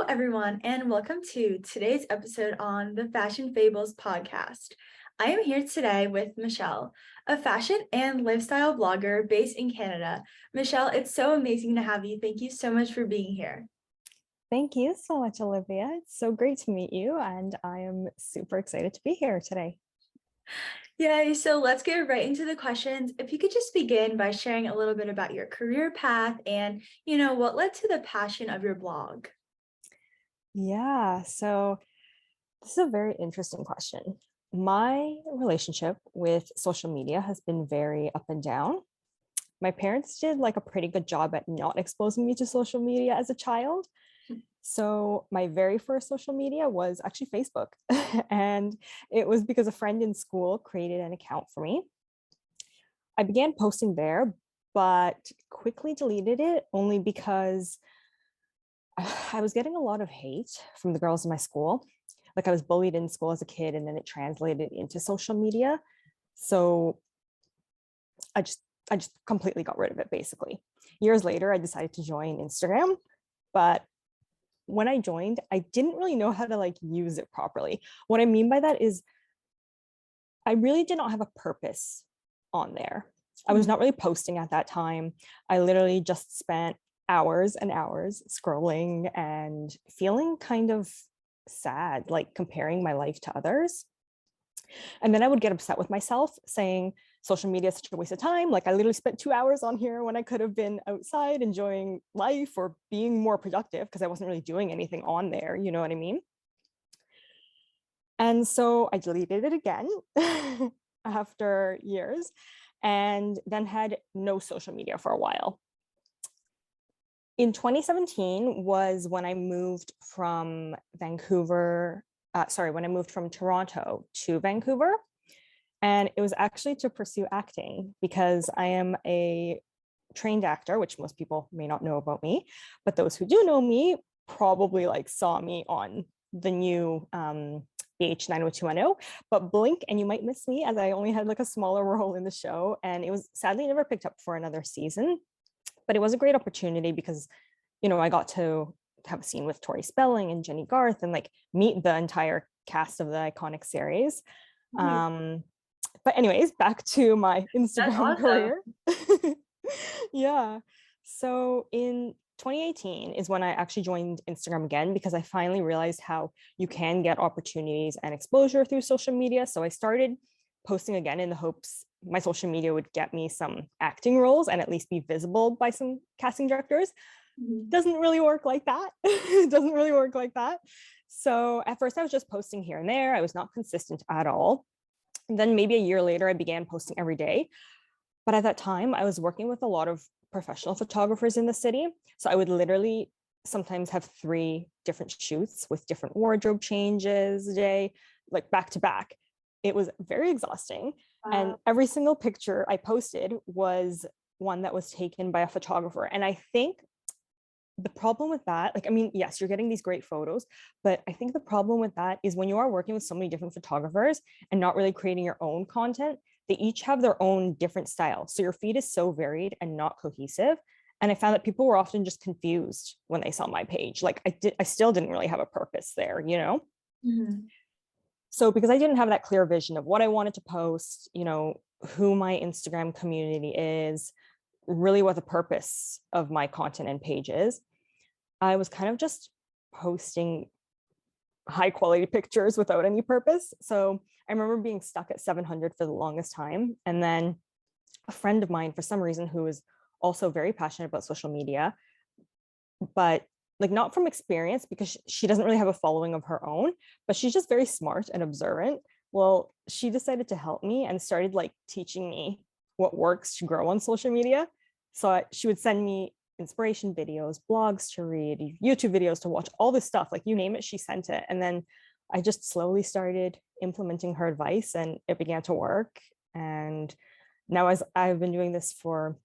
everyone, and welcome to today's episode on the Fashion Fables podcast. I am here today with Michelle, a fashion and lifestyle blogger based in Canada. Michelle, it's so amazing to have you. Thank you so much for being here. Thank you so much, Olivia. It's so great to meet you, and I am super excited to be here today. Yay, so let's get right into the questions. If you could just begin by sharing a little bit about your career path and, what led to the passion of your blog. Yeah, so this is a very interesting question. My relationship with social media has been very up and down. My parents did like a pretty good job at not exposing me to social media as a child. So my very first social media was actually Facebook. And it was because a friend in school created an account for me. I began posting there, but quickly deleted it only because I was getting a lot of hate from the girls in my school. Like I was bullied in school as a kid, and then it translated into social media. So I just completely got rid of it basically. Years later, I decided to join Instagram, but when I joined, I didn't really know how to like use it properly. What I mean by that is I really did not have a purpose on there. I was not really posting at that time. I literally just spent hours and hours scrolling and feeling kind of sad, like comparing my life to others. And then I would get upset with myself saying social media is such a waste of time. Like I literally spent 2 hours on here when I could have been outside enjoying life or being more productive because I wasn't really doing anything on there. You know what I mean? And so I deleted it again after years and then had no social media for a while. In 2017 was when I moved from when I moved from Toronto to Vancouver. And it was actually to pursue acting because I am a trained actor, which most people may not know about me, but those who do know me probably like saw me on the new BH 90210, but blink and you might miss me as I only had like a smaller role in the show. And it was sadly never picked up for another season, but it was a great opportunity because, I got to have a scene with Tori Spelling and Jenny Garth and like meet the entire cast of the iconic series. But anyways, back to my Instagram career. Yeah. So in 2018 is when I actually joined Instagram again because I finally realized how you can get opportunities and exposure through social media. So I started posting again in the hopes my social media would get me some acting roles and at least be visible by some casting directors. Doesn't really work like that. It doesn't really work like that. So at first I was just posting here and there. I was not consistent at all. And then maybe a year later, I began posting every day. But at that time, I was working with a lot of professional photographers in the city. So I would literally sometimes have 3 different shoots with different wardrobe changes a day, like back to back. It was very exhausting. Wow. And every single picture I posted was one that was taken by a photographer. And I think the problem with that, yes, you're getting these great photos, but I think the problem with that is when you are working with so many different photographers and not really creating your own content, they each have their own different style. So your feed is so varied and not cohesive. And I found that people were often just confused when they saw my page. Like I still didn't really have a purpose there, So because I didn't have that clear vision of what I wanted to post, who my Instagram community is, really what the purpose of my content and page is, I was kind of just posting high quality pictures without any purpose. So I remember being stuck at 700 for the longest time. And then a friend of mine, for some reason, who is also very passionate about social media, but like not from experience because she doesn't really have a following of her own, but she's just very smart and observant. Well, she decided to help me and started like teaching me what works to grow on social media. So she would send me inspiration videos, blogs to read, YouTube videos to watch, all this stuff, like you name it, she sent it. And then I just slowly started implementing her advice and it began to work. And now as I've been doing this for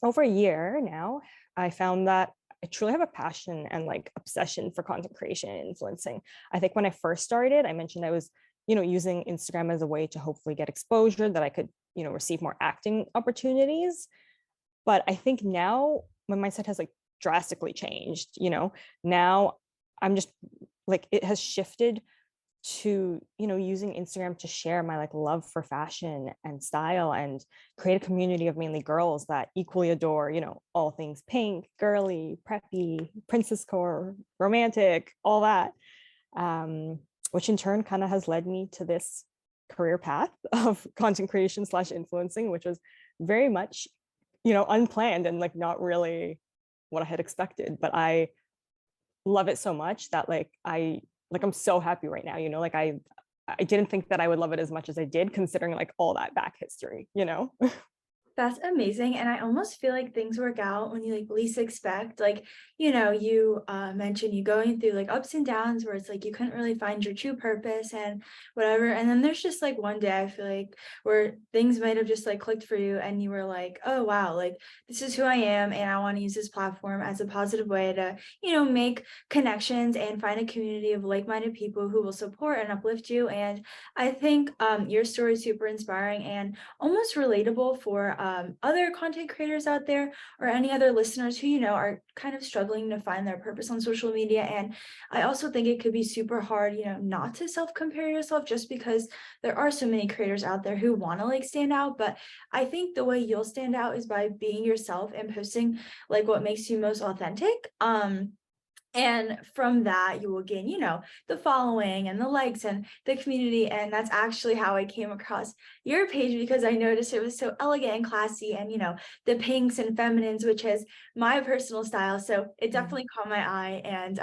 over a year now, I found that I truly have a passion and like obsession for content creation and influencing. I think when I first started, I mentioned I was, using Instagram as a way to hopefully get exposure that I could, receive more acting opportunities. But I think now my mindset has like drastically changed. Now I'm just like, it has shifted to, using Instagram to share my like love for fashion and style and create a community of mainly girls that equally adore, all things pink, girly, preppy, princess core, romantic, all that. Which in turn kind of has led me to this career path of content creation slash influencing, which was very much, unplanned and like not really what I had expected. But I love it so much that I'm so happy right now, like I didn't think that I would love it as much as I did, considering like all that back history. That's amazing. And I almost feel like things work out when you like least expect. Like, you mentioned you going through like ups and downs where it's like you couldn't really find your true purpose and whatever. And then there's just like one day I feel like where things might have just like clicked for you and you were like, oh wow, like this is who I am and I want to use this platform as a positive way to, make connections and find a community of like-minded people who will support and uplift you. And I think your story is super inspiring and almost relatable for other content creators out there or any other listeners who, are kind of struggling to find their purpose on social media. And I also think it could be super hard, not to self-compare yourself just because there are so many creators out there who want to like stand out. But I think the way you'll stand out is by being yourself and posting like what makes you most authentic. And from that, you will gain, the following and the likes and the community. And that's actually how I came across your page because I noticed it was so elegant and classy and, the pinks and feminines, which is my personal style. So it definitely caught my eye. And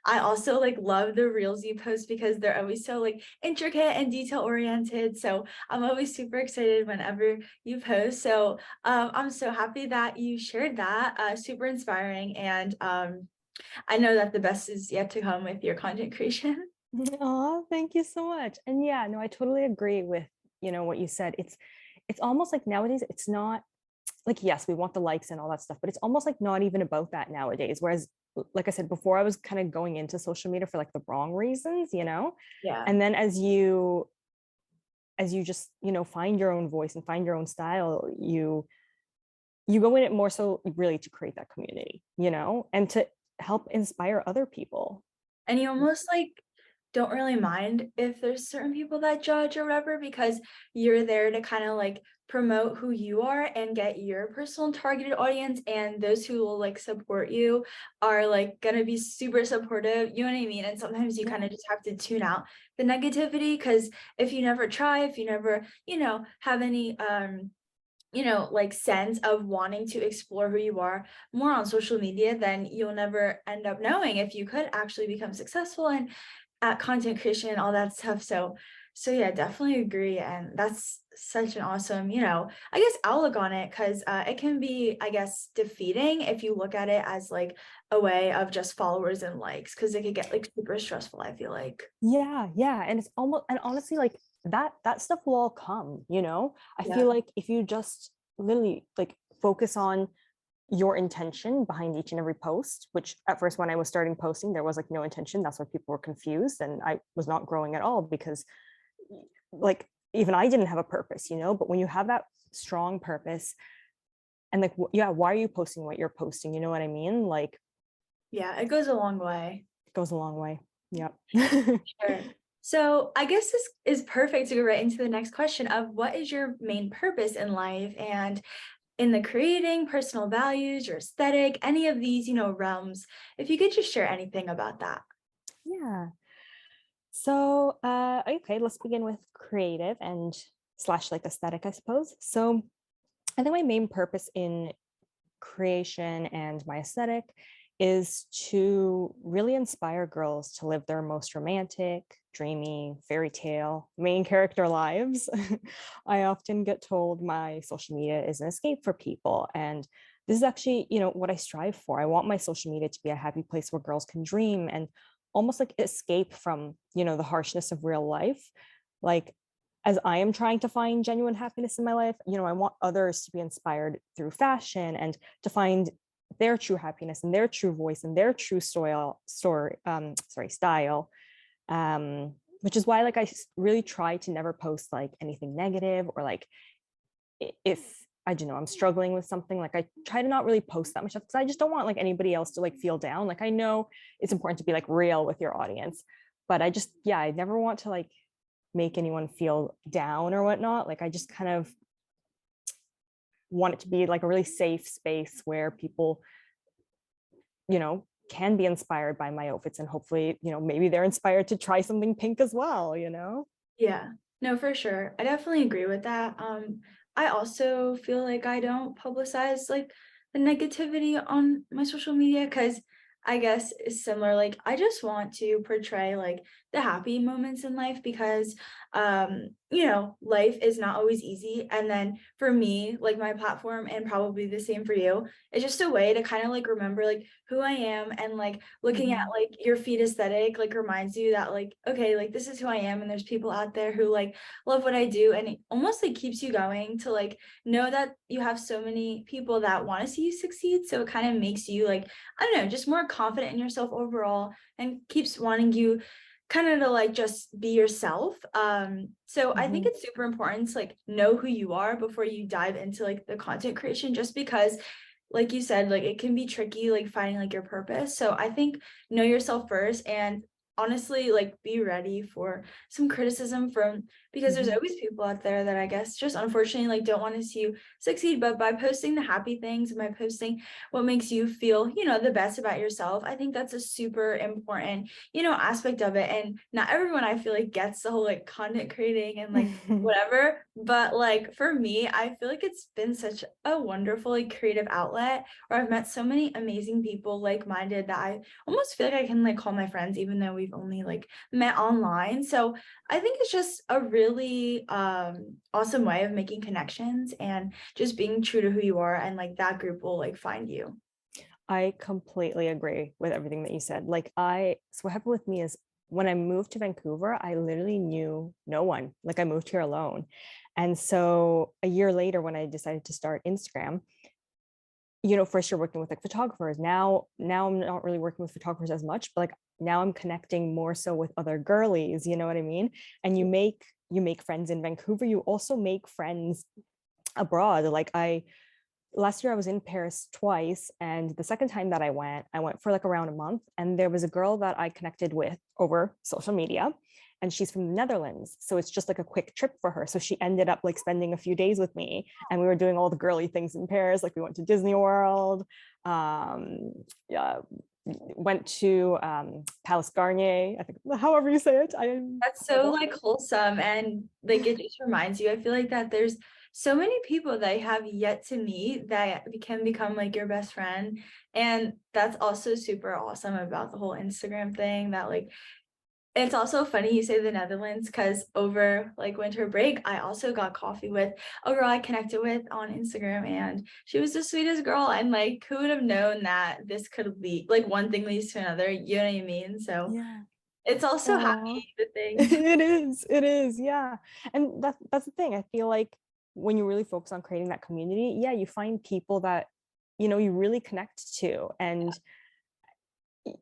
I also like love the reels you post because they're always so like intricate and detail oriented. So I'm always super excited whenever you post. So I'm so happy that you shared that. Super inspiring. And I know that the best is yet to come with your content creation. Oh, thank you so much. And yeah, no, I totally agree with, what you said. It's almost like nowadays it's not like, yes, we want the likes and all that stuff, but it's almost like not even about that nowadays. Whereas, like I said before, I was kind of going into social media for like the wrong reasons. Yeah. And then as you just, find your own voice and find your own style, you go in it more so really to create that community, and to help inspire other people. And you almost like don't really mind if there's certain people that judge or whatever because you're there to kind of like promote who you are and get your personal targeted audience, and those who will like support you are like gonna be super supportive, you know what I mean? And sometimes you kind Yeah. of just have to tune out the negativity because if you never try, if you never, have any like sense of wanting to explore who you are more on social media, then you'll never end up knowing if you could actually become successful and at content creation and all that stuff. So yeah, definitely agree. And that's such an awesome, I guess outlook on it because it can be, I guess, defeating if you look at it as like a way of just followers and likes because it could get like super stressful, I feel like. Yeah, and it's almost, and honestly, like that stuff will all come. I Yeah. feel like if you just literally like focus on your intention behind each and every post, which at first when I was starting posting there was like no intention, that's why people were confused and I was not growing at all because like even I didn't have a purpose. But when you have that strong purpose and like yeah, why are you posting what you're posting, you know what I mean? Like Yeah, it goes a long way. it goes a long way. Yeah. Sure. So I guess this is perfect to go right into the next question of what is your main purpose in life and in the creating personal values, your aesthetic, any of these, realms. If you could just share anything about that. Yeah. So, okay, let's begin with creative and slash like aesthetic, I suppose. So, I think my main purpose in creation and my aesthetic is to really inspire girls to live their most romantic, dreamy, fairy tale main character lives. I often get told my social media is an escape for people. And this is actually, what I strive for. I want my social media to be a happy place where girls can dream and almost like escape from, the harshness of real life. Like as I am trying to find genuine happiness in my life, I want others to be inspired through fashion and to find their true happiness and their true voice and their true style. Which is why like I really try to never post like anything negative or like if I don't know, I'm struggling with something, like I try to not really post that much stuff because I just don't want like anybody else to like feel down. Like I know it's important to be like real with your audience, but I just, yeah, I never want to like make anyone feel down or whatnot. Like I just kind of want it to be like a really safe space where people, you know, can be inspired by my outfits, and hopefully, you know, maybe they're inspired to try something pink as well, you know? Yeah, no, for sure. I definitely agree with that. I also feel like I don't publicize like the negativity on my social media because I guess it's similar. Like I just want to portray like the happy moments in life because life is not always easy. And then for me, like my platform and probably the same for you, it's just a way to kind of like remember like who I am, and like looking at Mhm. like your feed aesthetic like reminds you that like okay, like this is who I am, and there's people out there who like love what I do, and it almost like keeps you going to like know that you have so many people that want to see you succeed. So it kind of makes you like, I don't know, just more confident in yourself overall, and keeps wanting you kind of to like just be yourself. So I think Mhm. it's super important to like know who you are before you dive into like the content creation, just because like you said, like it can be tricky like finding like your purpose. So I think know yourself first, and honestly like be ready for some criticism from, because there's Mhm. always people out there that I guess just unfortunately like don't want to see you succeed. But by posting the happy things and by posting what makes you feel, the best about yourself, I think that's a super important, aspect of it. And not everyone I feel like gets the whole like content creating and like whatever, but like for me I feel like it's been such a wonderful like creative outlet where I've met so many amazing people like-minded that I almost feel like I can like call my friends even though we've only like met online. So I think it's just a really awesome way of making connections and just being true to who you are, and like that group will like find you. I completely agree with everything that you said. So what happened with me is when I moved to Vancouver, I literally knew no one. Like I moved here alone. And so a year later, when I decided to start Instagram, you know, first you're working with like photographers. Now I'm not really working with photographers as much, but like now I'm connecting more so with other girlies, you know what I mean? And you make friends in Vancouver. You also make friends abroad. Like I last year I was in Paris twice, and the second time that I went for like around a month, and there was a girl that I connected with over social media, and she's from the Netherlands, so it's just like a quick trip for her. So she ended up like spending a few days with me, and we were doing all the girly things in Paris. Like we went to Disney World, yeah, went to Palace Garnier, I think, however you say it. I That's so forgot. like wholesome, and like it just reminds you, I feel like that there's so many people that I have yet to meet that can become like your best friend. And that's also super awesome about the whole Instagram thing, that like it's also funny you say the Netherlands, because over like winter break, I also got coffee with a girl I connected with on Instagram, and she was the sweetest girl. And like, who would have known that this could lead, like one thing leads to another, you know what I mean? So Yeah. it's also Oh, happy the things. it is, yeah. And that's the thing. I feel like when you really focus on creating that community, yeah, you find people that, you know, you really connect to. And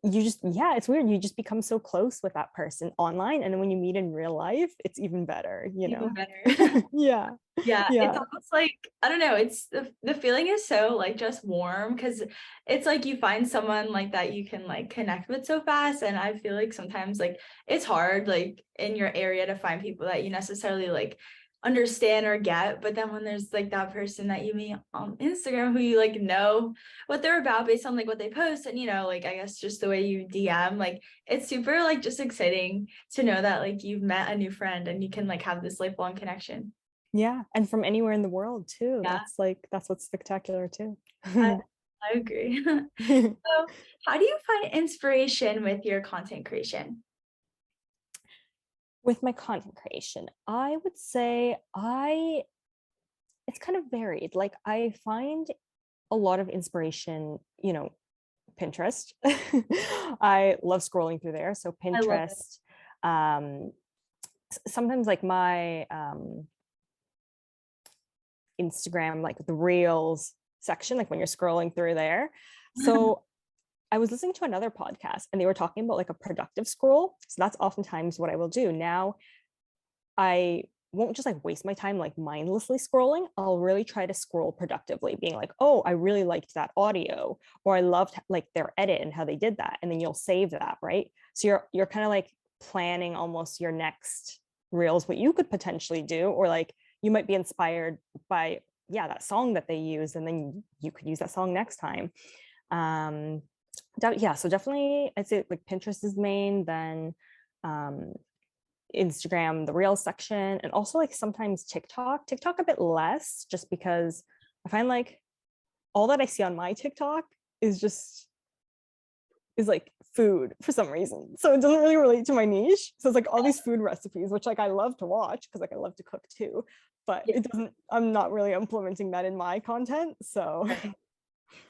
you just, yeah, it's weird. You just become so close with that person online. And then when you meet in real life, it's even better, you Even know? better. Yeah. Yeah, it's Yeah. almost like, I don't know, it's the feeling is so like just warm, because it's like you find someone like that you can like connect with so fast. And I feel like sometimes like it's hard like in your area to find people that you necessarily like understand or get. But then when there's like that person that you meet on Instagram who you like know what they're about based on like what they post, and like I guess just the way you DM, like it's super like just exciting to know that like you've met a new friend and you can like have this lifelong connection. Yeah. And from anywhere in the world too. Yeah, That's what's spectacular too. I, I agree. So, how do you find inspiration with your content creation? With my content creation, I would say it's kind of varied. Like I find a lot of inspiration, you know, Pinterest. I love scrolling through there. So I love it. Pinterest, um, sometimes like my Instagram, like the reels section, like when you're scrolling through there. So I was listening to another podcast and they were talking about like a productive scroll. So that's oftentimes what I will do. Now I won't just like waste my time like mindlessly scrolling. I'll really try to scroll productively, being like, oh, I really liked that audio, or I loved like their edit and how they did that. And then you'll save that, right? So you're kind of like planning almost your next reels, what you could potentially do, or like you might be inspired by, yeah, that song that they use, and then you could use that song next time. Yeah, so definitely I'd say like Pinterest is main, then um Instagram, the Reels section, and also like sometimes TikTok a bit less, just because I find like all that I see on my TikTok is like food for some reason. So it doesn't really relate to my niche. So it's like all these food recipes, which like I love to watch because like I love to cook too, but Yeah. it doesn't, I'm not really implementing that in my content. So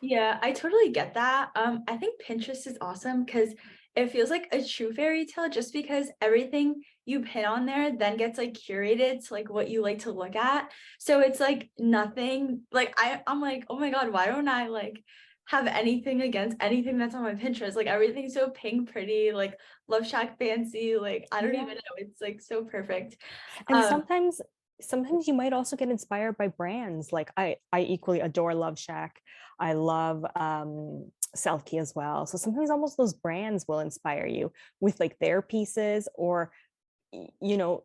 Yeah, I totally get that. I think Pinterest is awesome because it feels like a true fairy tale just because everything you pin on there then gets like curated to like what you like to look at. So it's like nothing like I'm like, oh my God, why don't I like have anything against anything that's on my Pinterest? Like everything's so pink, pretty, like Love Shack fancy, like I don't yeah. even know. It's like so perfect. And Um, sometimes you might also get inspired by brands. Like I equally adore Love Shack. I love Selkie as well. So sometimes almost those brands will inspire you with like their pieces, or you know,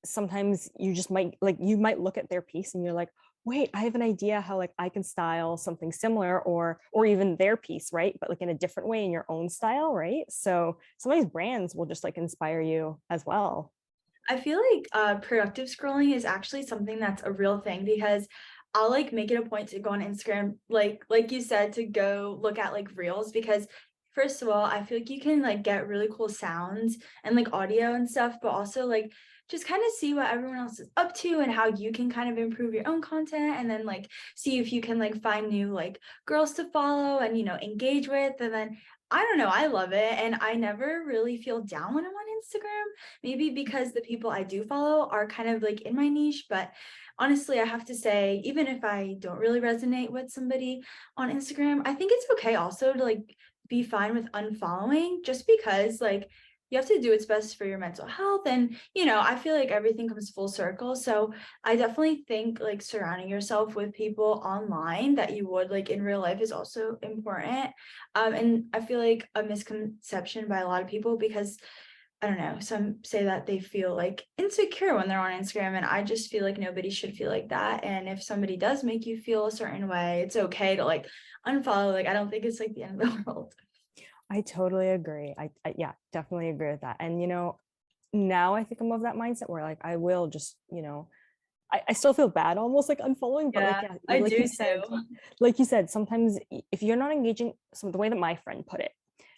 sometimes you just might like, you might look at their piece and you're like, wait, I have an idea how like I can style something similar, or even their piece, right? But like in a different way, in your own style, right? So sometimes brands will just like inspire you as well. I feel like productive scrolling is actually something that's a real thing because I'll like make it a point to go on Instagram, like you said, to go look at like reels because first of all, I feel like you can like get really cool sounds and like audio and stuff, but also like just kind of see what everyone else is up to and how you can kind of improve your own content and then like see if you can like find new like girls to follow and engage with and then I don't know, I love it and I never really feel down when I'm on Instagram. Maybe because the people I do follow are kind of like in my niche, but honestly, I have to say, even if I don't really resonate with somebody on Instagram, I think it's okay also to like be fine with unfollowing just because like you have to do what's best for your mental health. And, I feel like everything comes full circle. So I definitely think like surrounding yourself with people online that you would like in real life is also important. And I feel like a misconception by a lot of people because I don't know, some say that they feel like insecure when they're on Instagram, and I just feel like nobody should feel like that. And if somebody does make you feel a certain way, it's okay to like unfollow. Like, I don't think it's like the end of the world. I totally agree. Yeah, definitely agree with that. And now I think I'm of that mindset where like I will just, I still feel bad almost like unfollowing, but like, Yeah, yeah, I like do you said, too. sometimes if you're not engaging, so the way that my friend put it,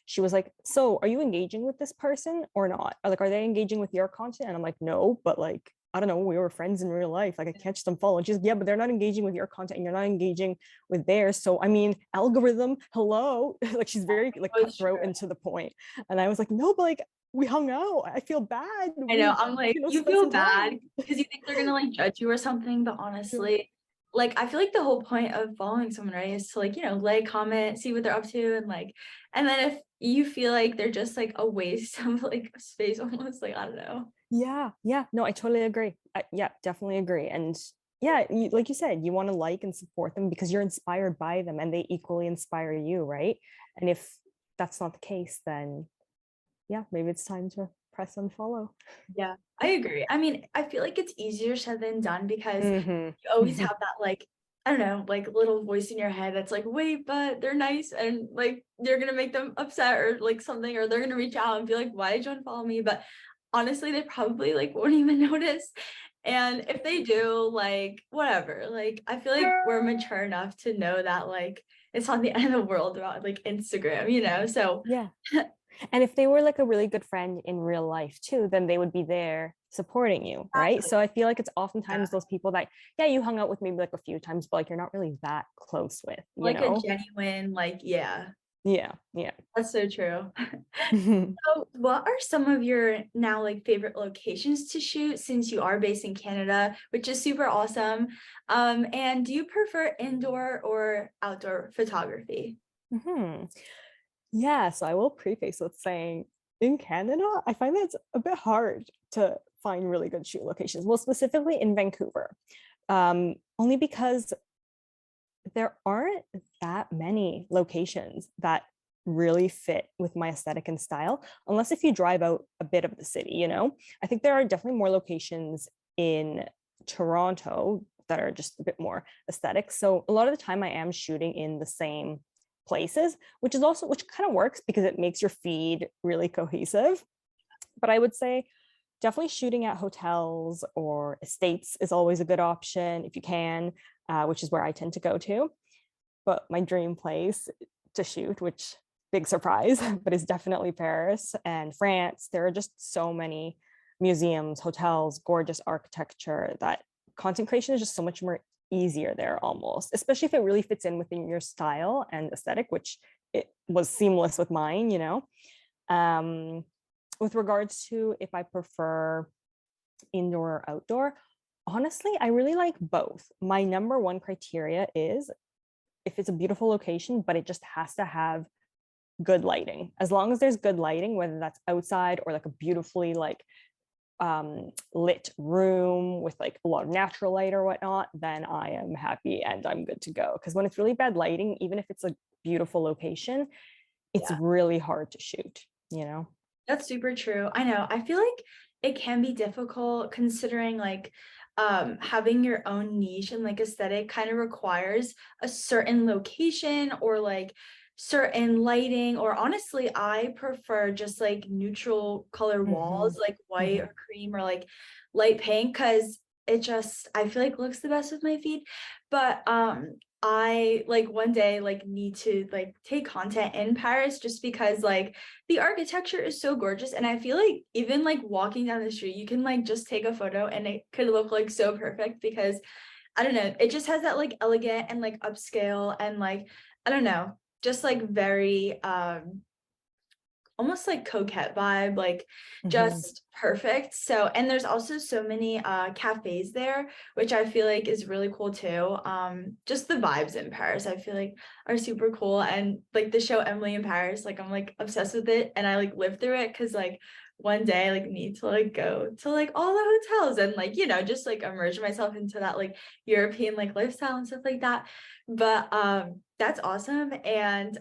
she was like, so are you engaging with this person or not? Or like, are they engaging with your content? And I'm like, no, but like, I don't know, we were friends in real life. Like I can't just unfollow. And she's like, yeah, but they're not engaging with your content and you're not engaging with theirs. So I mean, algorithm, hello. Like she's very like Oh, it's true. cutthroat and to the point. And I was like, no, but like we hung out. I feel bad. I know. We, I'm like, you spent feel some bad time. because you think they're gonna like judge you or something, but honestly, like I feel like the whole point of following someone, right, is to like, like, comment, see what they're up to, and then if you feel like they're just like a waste of like space, almost like I don't know. Yeah, no, I totally agree. Yeah, definitely agree. And yeah, like you said, you want to like and support them because you're inspired by them and they equally inspire you, right? And if that's not the case, then yeah, maybe it's time to press unfollow. Yeah, I agree. I mean, I feel like it's easier said than done because Hmm. you always have that like, I don't know, like little voice in your head that's like, wait, but they're nice and like you're gonna make them upset or like something, or they're gonna reach out and be like, why did you unfollow me? But honestly, they probably like won't even notice. And if they do, like whatever, like I feel like we're mature enough to know that like it's not the end of the world about like Instagram. So Yeah. And if they were like a really good friend in real life too, then they would be there supporting you, right? exactly. So I feel like it's Yeah. oftentimes those people that, yeah, you hung out with maybe like a few times, but like you're not really that close with, you Like a know? genuine, like, yeah. Yeah, yeah. That's so true. So, what are some of your now like favorite locations to shoot since you are based in Canada, which is super awesome? And do you prefer indoor or outdoor photography? Hmm. Yeah, so I will preface with saying in Canada, I find that it's a bit hard to find really good shoot locations. Well, specifically in Vancouver, only because there aren't that many locations that really fit with my aesthetic and style, unless if you drive out a bit of the city, you know? I think there are definitely more locations in Toronto that are just a bit more aesthetic. So a lot of the time I am shooting in the same places, which kind of works because it makes your feed really cohesive. But I would say definitely shooting at hotels or estates is always a good option if you can, which is where I tend to go to. But my dream place to shoot, which big surprise, but is definitely Paris and France. There are just so many museums, hotels, gorgeous architecture that content creation is just so much more easier there almost, especially if it really fits in within your style and aesthetic, which it was seamless with mine, you know. With regards to if I prefer indoor or outdoor, honestly, I really like both. My number one criteria is if it's a beautiful location, but it just has to have good lighting. As long as there's good lighting, whether that's outside or like a beautifully like lit room with like a lot of natural light or whatnot, then I am happy and I'm good to go. Because when it's really bad lighting, even if it's a beautiful location, it's Yeah. really hard to shoot, you know? That's super true. I know. I feel like it can be difficult considering like having your own niche and like aesthetic kind of requires a certain location or like certain lighting, or honestly I prefer just like neutral color Mm-hmm. walls, like white Mm-hmm. or cream or like light pink, because it just I feel like looks the best with my feed. But I like one day like need to like take content in Paris just because like the architecture is so gorgeous, and I feel like even like walking down the street you can like just take a photo and it could look like so perfect because I don't know, it just has that like elegant and like upscale and like I don't know, just like very almost like coquette vibe, like Mm-hmm. just perfect. So, and there's also so many cafes there, which I feel like is really cool too. Just the vibes in Paris I feel like are super cool, and like the show Emily in Paris, like I'm like obsessed with it and I like live through it because like one day I like need to like go to like all the hotels and like you know just like immerse myself into that like European like lifestyle and stuff like that. But that's awesome. And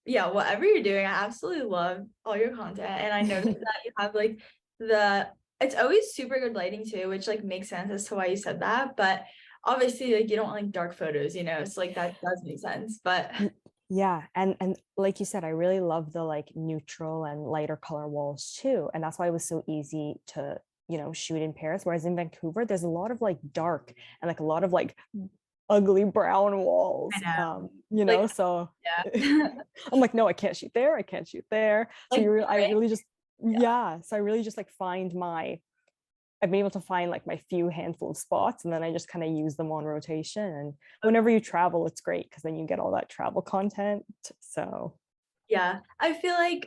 yeah, whatever you're doing, I absolutely love all your content. And I noticed that you have like the it's always super good lighting too, which like makes sense as to why you said that. But obviously like you don't like dark photos, you know, so like that does make sense. But Yeah, and like you said, I really love the like neutral and lighter color walls too, and that's why it was so easy to, you know, shoot in Paris. Whereas in Vancouver, there's a lot of like dark and like a lot of like ugly brown I walls, know. you know. Like So yeah. I'm like, no, I can't shoot there. I can't shoot there. So Like I gray. really just, Yeah. yeah. So I really just like I've been able to find like my few handful of spots, and then I just kind of use them on rotation. And whenever you travel, it's great because then you get all that travel content. So Yeah, I feel like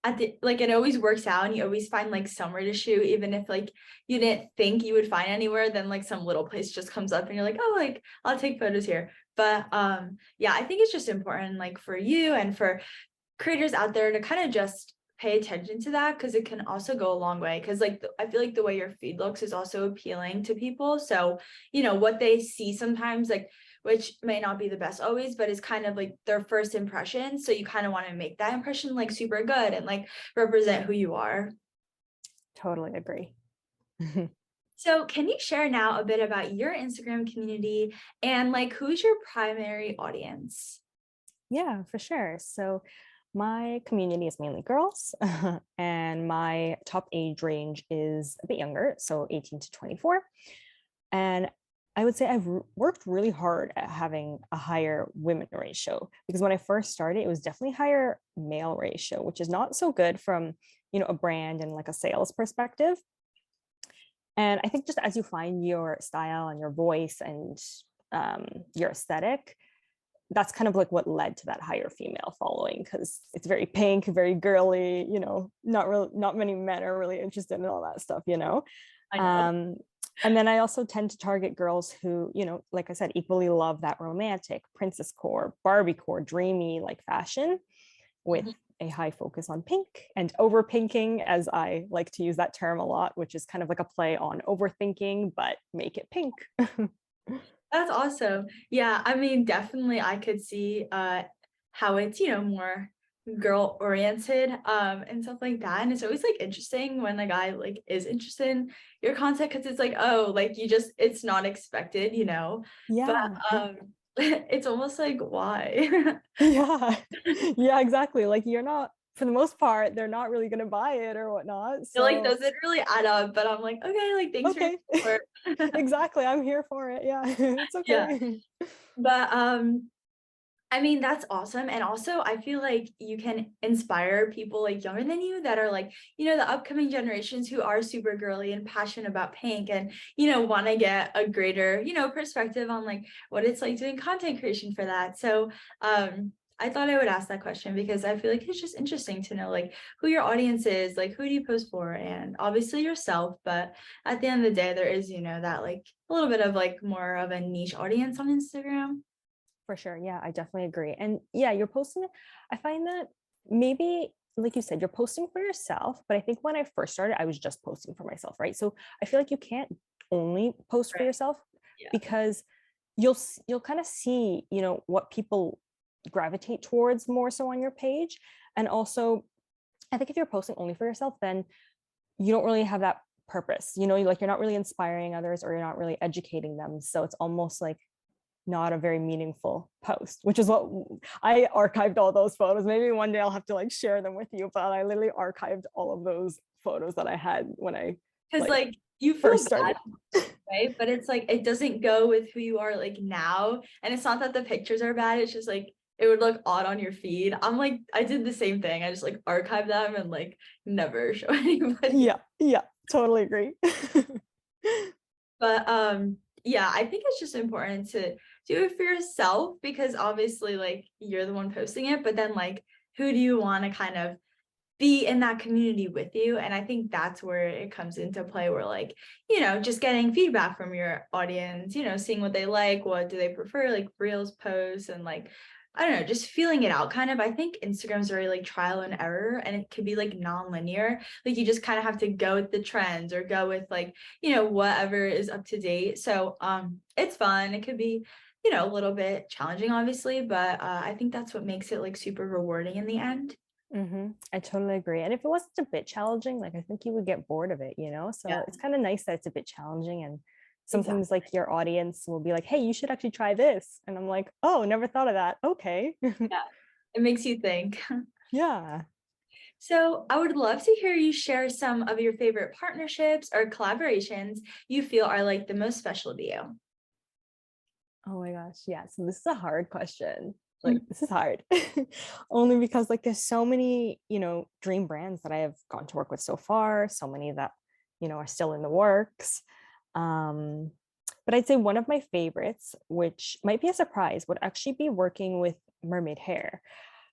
at the like it always works out and you always find like somewhere to shoot, even if like you didn't think you would find anywhere, then like some little place just comes up and you're like, oh, like I'll take photos here. But yeah, I think it's just important like for you and for creators out there to kind of just pay attention to that, because it can also go a long way, because like I feel like the way your feed looks is also appealing to people. So you know what they see sometimes, like which may not be the best always, but is kind of like their first impression, so you kind of want to make that impression like super good and like represent who you are. totally agree. So can you share now a bit about your Instagram community and like who's your primary audience? Yeah, for sure. So my community is mainly girls, and my top age range is a bit younger, so 18 to 24. And I would say I've worked really hard at having a higher women ratio, because when I first started, it was definitely higher male ratio, which is not so good from, you know, a brand and like a sales perspective. And I think just as you find your style and your voice and your aesthetic, that's kind of like what led to that higher female following, because it's very pink, very girly, you know, not many men are really interested in all that stuff, you know. I know. um and then I also tend to target girls who, you know, like I said, equally love that romantic princess core, Barbie core, dreamy like fashion with Mhm. a high focus on pink and overpinking, as I like to use that term a lot, which is kind of like a play on overthinking, but make it pink. That's awesome. Yeah, I mean, definitely I could see how it's, more girl oriented and stuff like that. And it's always like interesting when a guy like is interested in your content because it's like, oh, like it's not expected, But Yeah. it's almost like why? Yeah. Yeah, exactly. Like you're not, for the most part, they're not really gonna buy it or whatnot. It like So doesn't really add up, but I'm like, okay, like thanks for your okay. support. Exactly. I'm here for it. Yeah. It's Yeah. okay. But I mean, that's awesome. And also, I feel like you can inspire people like younger than you that are like, the upcoming generations who are super girly and passionate about pink and, want to get a greater, perspective on like what it's like doing content creation for that. So, I thought I would ask that question because I feel like it's just interesting to know like who your audience is, like who do you post for, and obviously yourself. But at the end of the day, there is, that like a little bit of like more of a niche audience on Instagram. For sure. Yeah, I definitely agree. And yeah, you're posting, I find that maybe, like you said, you're posting for yourself. But I think when I first started, I was just posting for myself, right? So I feel like you can't only post for Right. yourself Yeah. because you'll kind of see, what people gravitate towards more so on your page. And also, I think if you're posting only for yourself, then you don't really have that purpose, like you're not really inspiring others or you're not really educating them. So it's almost like not a very meaningful post, which is what I archived all those photos. Maybe one day I'll have to like share them with you, but I literally archived all of those photos that I had when I Because like like you feel first bad, started. right? But it's like it doesn't go with who you are like now. And it's not that the pictures are bad, it's just like it would look odd on your feed. I'm like, I did the same thing. I just like archive them and like never show anybody. Yeah, yeah, totally agree. But yeah, I think it's just important to do it for yourself because obviously like you're the one posting it, but then like who do you want to kind of be in that community with you? And I think that's where it comes into play where like, just getting feedback from your audience, seeing what they like, what do they prefer, like reels posts and like I don't know, just feeling it out kind of. I think Instagram's very like trial and error and it could be like non-linear. Like you just kind of have to go with the trends or go with like, whatever is up to date. So it's fun. It could be, a little bit challenging obviously, but I think that's what makes it like super rewarding in the end. I totally agree. And if it wasn't a bit challenging, like I think you would get bored of it, So Yeah, it's kind of nice that it's a bit challenging. And sometimes exactly. like your audience will be like, hey, you should actually try this. And I'm like, oh, never thought of that. Okay. Yeah, it makes you think. Yeah. So I would love to hear you share some of your favorite partnerships or collaborations you feel are like the most special to you. Oh my gosh. Yeah. So this is a hard question. Like Mm. this is hard. Only because like there's so many, dream brands that I have gotten to work with so far, so many that, are still in the works. Um, but I'd say one of my favorites, which might be a surprise, would actually be working with Mermaid Hair.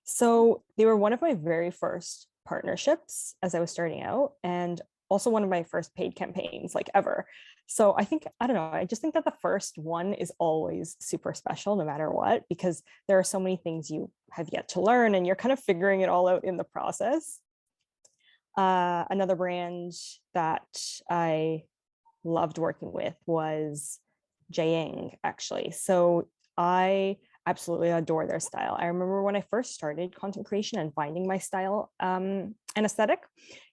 So they were one of my very first partnerships as I was starting out, and also one of my first paid campaigns, like ever. So I don't know, I just think that the first one is always super special no matter what, because there are so many things you have yet to learn and you're kind of figuring it all out in the process. Another brand that I loved working with was Jaying, actually. So I absolutely adore their style. I remember when I first started content creation and finding my style and aesthetic,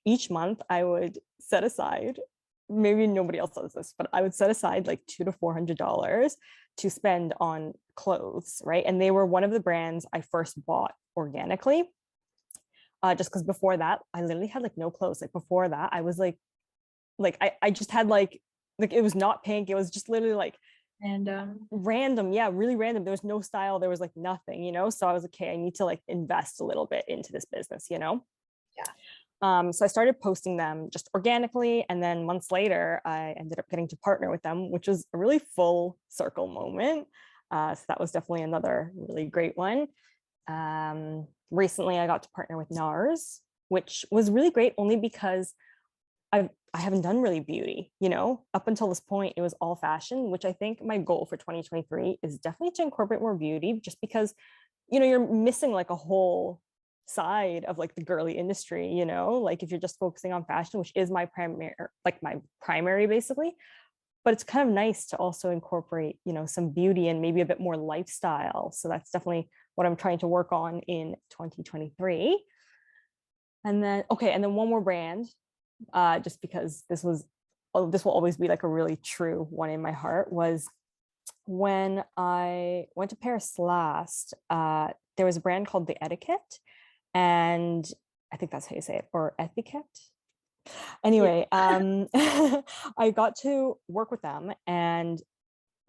each month I would set aside, maybe nobody else does this, but I would set aside like $200 to $400 to spend on clothes, right? And they were one of the brands I first bought organically. Just because before that, I literally had like no clothes. Like before that, I was I just had like it was not pink. It was just literally like And random. Yeah, really random. There was no style. There was like nothing, So I was like, okay, I need to like invest a little bit into this business. yeah. So I started posting them just organically. And then months later, I ended up getting to partner with them, which was a really full circle moment. So that was definitely another really great one. Recently, I got to partner with NARS, which was really great only because I haven't done really beauty, Up until this point, it was all fashion, which I think my goal for 2023 is definitely to incorporate more beauty, just because, you're missing like a whole side of like the girly industry, you know, like if you're just focusing on fashion, which is my primary basically, but it's kind of nice to also incorporate, you know, some beauty and maybe a bit more lifestyle. So that's definitely what I'm trying to work on in 2023. And then, okay, and then one more brand, just because this will always be like a really true one in my heart, was when I went to Paris last, there was a brand called The Etiquette, and I think that's how you say it, or etiquette. Yeah. Anyway, I got to work with them, and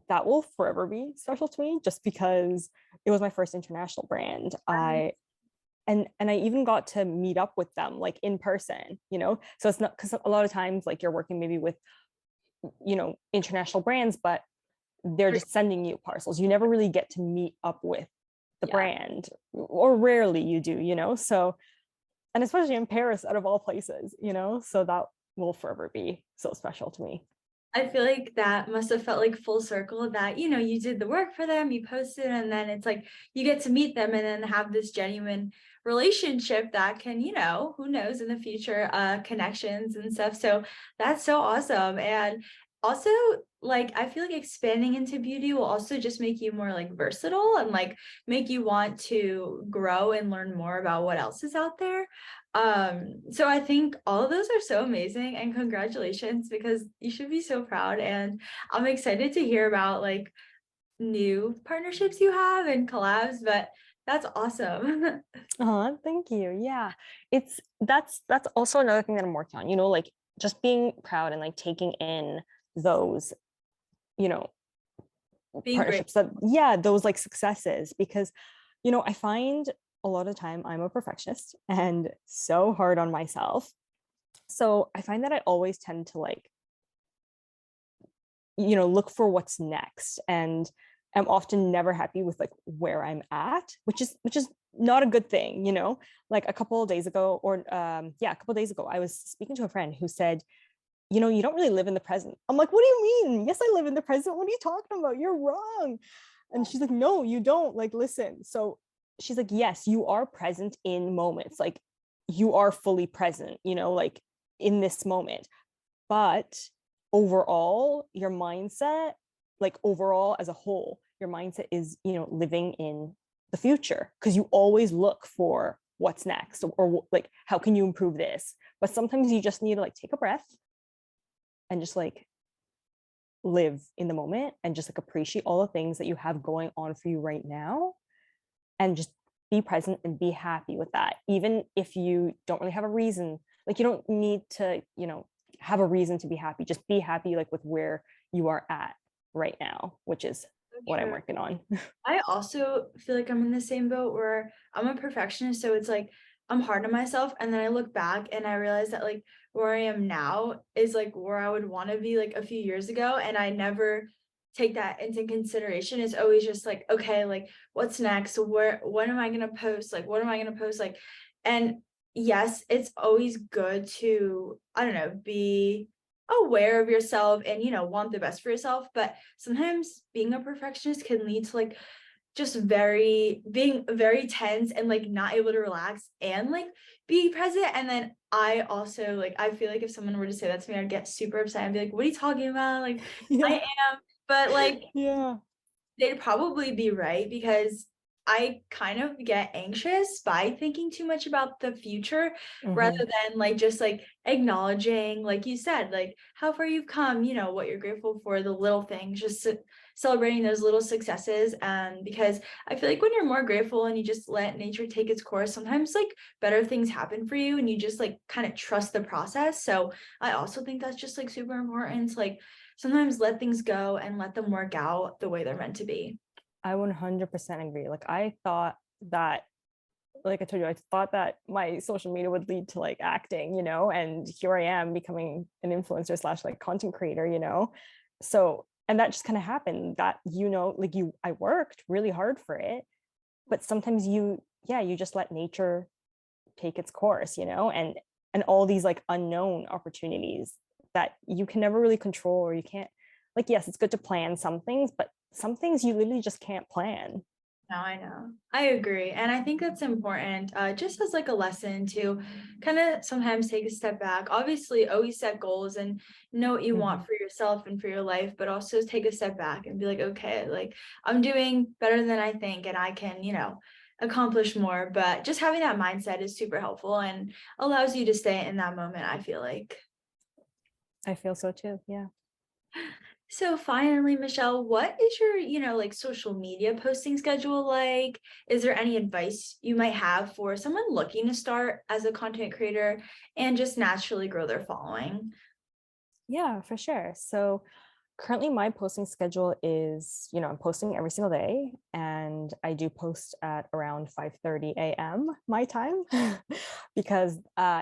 that will forever be special to me just because it was my first international brand. And I even got to meet up with them like in person, you know. So it's not, because a lot of times like you're working maybe with, you know, international brands, but they're just sending you parcels. You never really get to meet up with the Yeah. brand, or rarely you do, you know. So, and especially in Paris, out of all places, you know, so that will forever be so special to me. I feel like that must have felt like full circle that, you know, you did the work for them, you posted, and then it's like you get to meet them and then have this genuine relationship that can, you know, who knows in the future, connections and stuff. So that's so awesome. And also, like, I feel like expanding into beauty will also just make you more like versatile and like make you want to grow and learn more about what else is out there. So I think all of those are so amazing, and congratulations, because you should be so proud, and I'm excited to hear about like new partnerships you have and collabs, but that's awesome. Oh, thank you. Yeah. That's also another thing that I'm working on, you know, like just being proud and like taking in those, you know, Being great. partnerships that, yeah, those like successes, because, you know, I find a lot of time I'm a perfectionist and so hard on myself. So I find that I always tend to like, you know, look for what's next, and I'm often never happy with like where I'm at, which is not a good thing, you know. Like a couple of days ago, or a couple of days ago, I was speaking to a friend who said, you know, you don't really live in the present. I'm like, what do you mean? Yes, I live in the present. What are you talking about? You're wrong. And she's like, no, you don't. Like, listen. So she's like, yes, you are present in moments. Like, you are fully present, you know, like in this moment. But overall, your mindset, like overall as a whole, your mindset is, you know, living in the future, because you always look for what's next, or like, how can you improve this? But sometimes you just need to like take a breath and just like live in the moment and just like appreciate all the things that you have going on for you right now, and just be present and be happy with that, even if you don't really have a reason. Like, you don't need to, you know, have a reason to be happy. Just be happy like with where you are at right now, which is what I'm True. working on. I also feel like I'm in the same boat where I'm a perfectionist, so it's like I'm hard on myself, and then I look back and I realize that like where I am now is like where I would want to be like a few years ago, and I never take that into consideration. It's always just like, okay, like what's next? Where What am I gonna post? Like what am I gonna post? Like, and yes, it's always good to, I don't know, be aware of yourself and, you know, want the best for yourself, but sometimes being a perfectionist can lead to like just being very tense and like not able to relax and like be present. And then I also like, I feel like if someone were to say that to me, I'd get super upset and be like, what are you talking about? Like I Yeah. am, but like Yeah. they'd probably be right, because I kind of get anxious by thinking too much about the future rather Mm-hmm. than like just like acknowledging, like you said, like how far you've come, you know, what you're grateful for, the little things, just celebrating those little successes. And because I feel like when you're more grateful and you just let nature take its course, sometimes like better things happen for you and you just like kind of trust the process. So I also think that's just like super important. Like sometimes let things go and let them work out the way they're meant to be. I 100% agree. Like, I thought that, like I told you, I thought that my social media would lead to like acting, you know, and here I am becoming an influencer slash like content creator, you know. So, and that just kind of happened, that, you know, like I worked really hard for it, but sometimes you just let nature take its course, you know, and all these like unknown opportunities that you can never really control, or you can't, like, yes, it's good to plan some things, but some things you literally just can't plan. No, I know. I agree. And I think that's important, just as like a lesson to kind of sometimes take a step back. Obviously, always set goals and know what you Mhm. want for yourself and for your life, but also take a step back and be like, okay, like I'm doing better than I think and I can, accomplish more. But just having that mindset is super helpful and allows you to stay in that moment, I feel like. I feel so too. Yeah. So finally, Michelle, what is your, like social media posting schedule like? Is there any advice you might have for someone looking to start as a content creator and just naturally grow their following? Yeah, for sure. So currently my posting schedule is, I'm posting every single day and I do post at around 5:30 a.m. my time because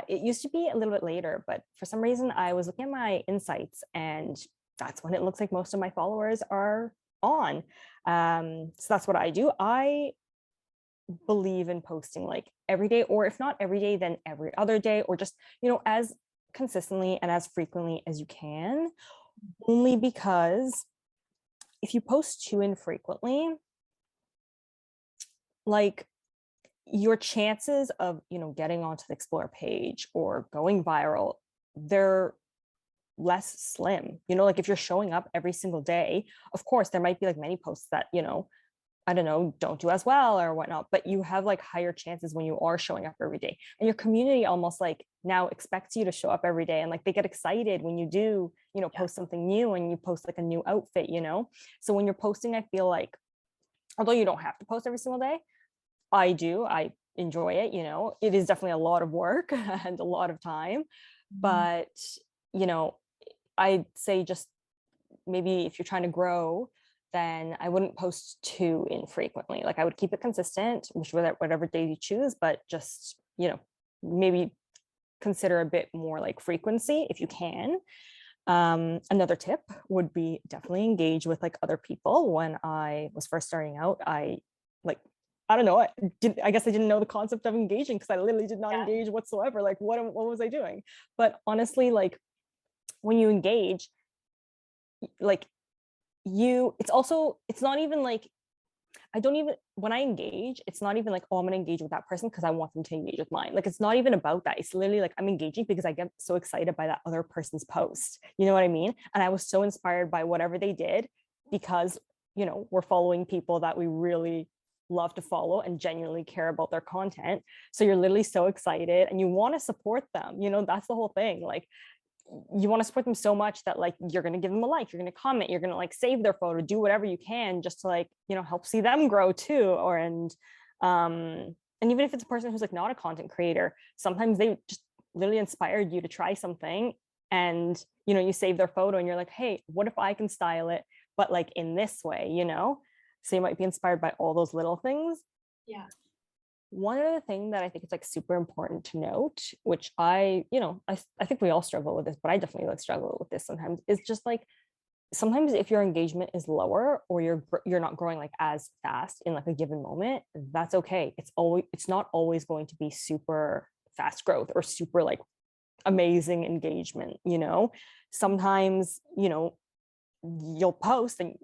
it used to be a little bit later, but for some reason I was looking at my insights and that's when it looks like most of my followers are on. So that's what I do. I believe in posting like every day, or if not every day, then every other day, or just, as consistently and as frequently as you can, only because if you post too infrequently, like your chances of, getting onto the explore page or going viral, they're less slim. Like if you're showing up every single day, of course there might be like many posts that, I don't know, don't do as well or whatnot, but you have like higher chances when you are showing up every day. And your community almost like now expects you to show up every day. And like they get excited when you do, post something new and you post like a new outfit. So when you're posting, I feel like, although you don't have to post every single day, I do. I enjoy it. It is definitely a lot of work and a lot of time. Mhm. But, you know, I'd say just maybe if you're trying to grow, then I wouldn't post too infrequently. Like I would keep it consistent, which whatever day you choose, but just, maybe consider a bit more like frequency if you can. Another tip would be definitely engage with like other people. When I was first starting out, like I don't know. I guess I didn't know the concept of engaging because I literally did not Yeah. engage whatsoever. Like, what was I doing? But honestly, like when you engage, like it's not even like I don't even, when I engage, it's not even like, oh, I'm going to engage with that person because I want them to engage with mine. Like, it's not even about that. It's literally like I'm engaging because I get so excited by that other person's post. You know what I mean? And I was so inspired by whatever they did because, we're following people that we really love to follow and genuinely care about their content. So you're literally so excited and you want to support them. That's the whole thing. Like, you want to support them so much that like you're going to give them a like, you're going to comment, you're going to like save their photo, do whatever you can just to like, help see them grow too. And even if it's a person who's like not a content creator, sometimes they just literally inspired you to try something, and you save their photo and you're like, hey, what if I can style it but like in this way. So you might be inspired by all those little things. Yeah. One other thing that I think is like super important to note, which I think we all struggle with this, but I definitely like struggle with this sometimes, is just like sometimes if your engagement is lower or you're not growing like as fast in like a given moment, that's okay. It's not always going to be super fast growth or super like amazing engagement. Sometimes, you'll post and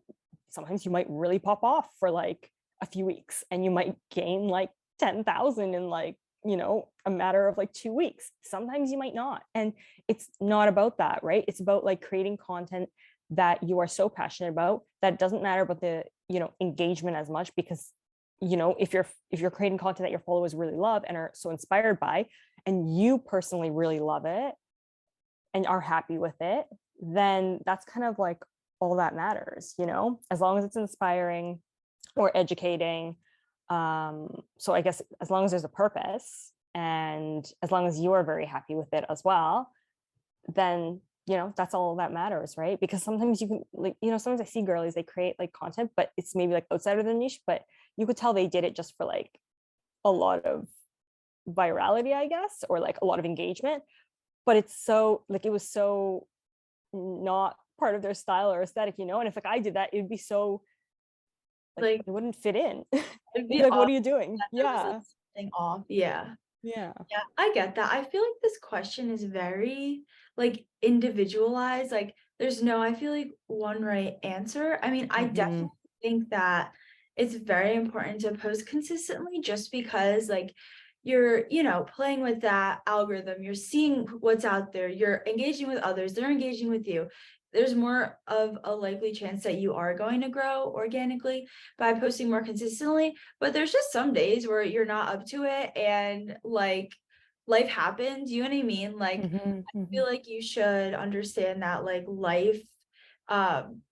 sometimes you might really pop off for like a few weeks and you might gain like 10,000 in like, a matter of like 2 weeks. Sometimes you might not. And it's not about that, right? It's about like creating content that you are so passionate about that it doesn't matter about the, engagement as much, because, if you're creating content that your followers really love and are so inspired by, and you personally really love it and are happy with it, then that's kind of like all that matters, as long as it's inspiring or educating. So I guess as long as there's a purpose and as long as you are very happy with it as well, then that's all that matters, right? Because sometimes you can like, sometimes I see girlies, they create like content, but it's maybe like outside of the niche, but you could tell they did it just for like a lot of virality, I guess, or like a lot of engagement. But it's so like it was so not part of their style or aesthetic, and if like I did that, it would be so like Like it wouldn't fit in. it'd It'd be be like, what off are you doing? that there was like Yeah. something off. Yeah. Yeah. Yeah, I get that. I feel like this question is very like individualized. Like there's no, I feel like one right answer. I mean, I Hmm. definitely think that it's very important to post consistently just because like you're, playing with that algorithm, you're seeing what's out there, you're engaging with others, they're engaging with you. There's more of a likely chance that you are going to grow organically by posting more consistently. But there's just some days where you're not up to it and like life happens. You know what I mean? Like, Mhm, I mhm. feel like you should understand that like life,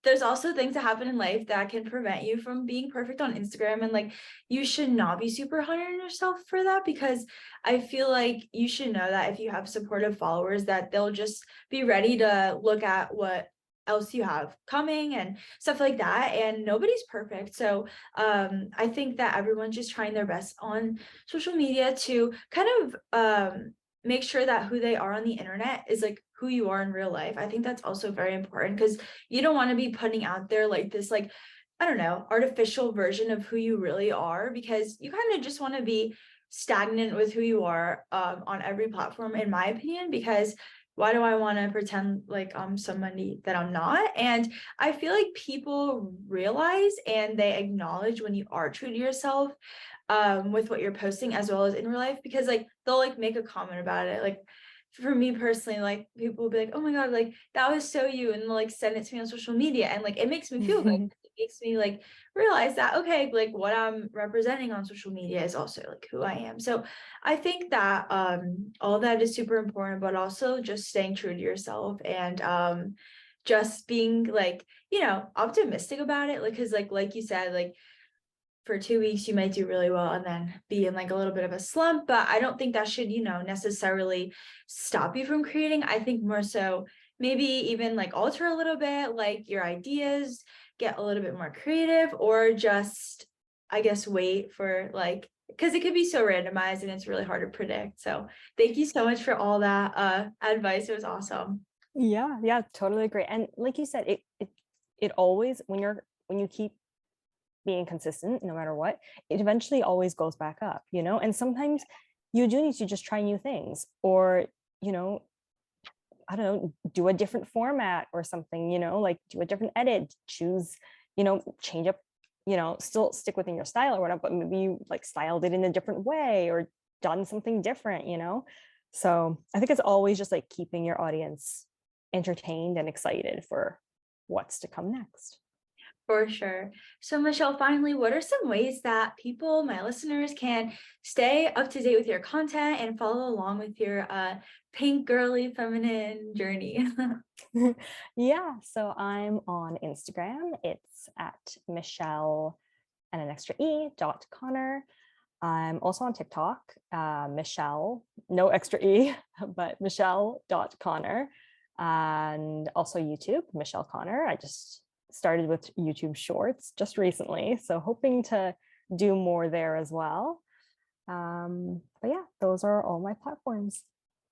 there's also things that happen in life that can prevent you from being perfect on Instagram, and like you should not be super hard on yourself for that, because I feel like you should know that if you have supportive followers that they'll just be ready to look at what else you have coming and stuff like that, and nobody's perfect. So I think that everyone's just trying their best on social media to kind of make sure that who they are on the internet is like who you are in real life. I think that's also very important, because you don't want to be putting out there like this, like, I don't know, artificial version of who you really are, because you kind of just want to be stagnant with who you are on every platform, in my opinion, because why do I want to pretend like I'm somebody that I'm not? And I feel like people realize and they acknowledge when you are true to yourself with what you're posting as well as in real life, because like they'll like make a comment about it. Like for me personally, like people will be like, oh my god, like that was so you, and they'll like send it to me on social media, and like it makes me feel good. It makes me like realize that okay, like what I'm representing on social media is also like who I am. So I think that all that is super important, but also just staying true to yourself and just being like, optimistic about it. Like, because like you said, like for 2 weeks you might do really well and then be in like a little bit of a slump, but I don't think that should, necessarily stop you from creating. I think more so maybe even like alter a little bit like your ideas, get a little bit more creative, or just, I guess, wait for like, because it could be so randomized and it's really hard to predict. So thank you so much for all that advice. It was awesome. Yeah, yeah, totally agree. And like you said, it always, when you keep being consistent, no matter what, it eventually always goes back up, And sometimes you do need to just try new things, or, you know, I don't know, do a different format or something, like do a different edit, choose, change up, still stick within your style or whatever, but maybe you like styled it in a different way or done something different. So I think it's always just like keeping your audience entertained and excited for what's to come next. For sure. So, Michelle, finally, what are some ways that people, my listeners, can stay up to date with your content and follow along with your pink girly feminine journey? Yeah, so I'm on Instagram. It's at Michelle and an extra Connor. I'm also on TikTok, Michelle, no extra E, but Michelle.Connor. And also YouTube, Michelle Connor. I just started with YouTube Shorts just recently, so hoping to do more there as well. But yeah, those are all my platforms.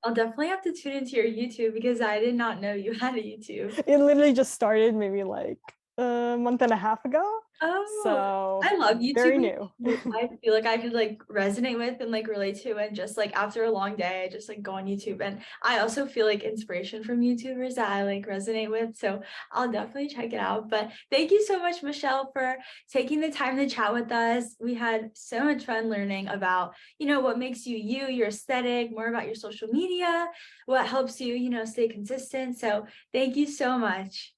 I'll definitely have to tune into your YouTube because I did not know you had a YouTube. It literally just started maybe like a month and a half ago. Oh, So I love very YouTubers new. who I feel like I could like resonate with and like relate to, and just like after a long day, I just like go on YouTube, and I also feel like inspiration from YouTubers that I like resonate with. So I'll definitely check it out. But thank you so much, Michelle, for taking the time to chat with us. We had so much fun learning about, what makes you you, your aesthetic, more about your social media, what helps you, stay consistent. So thank you so much.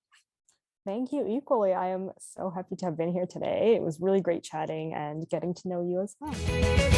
Thank you equally. I am so happy to have been here today. It was really great chatting and getting to know you as well.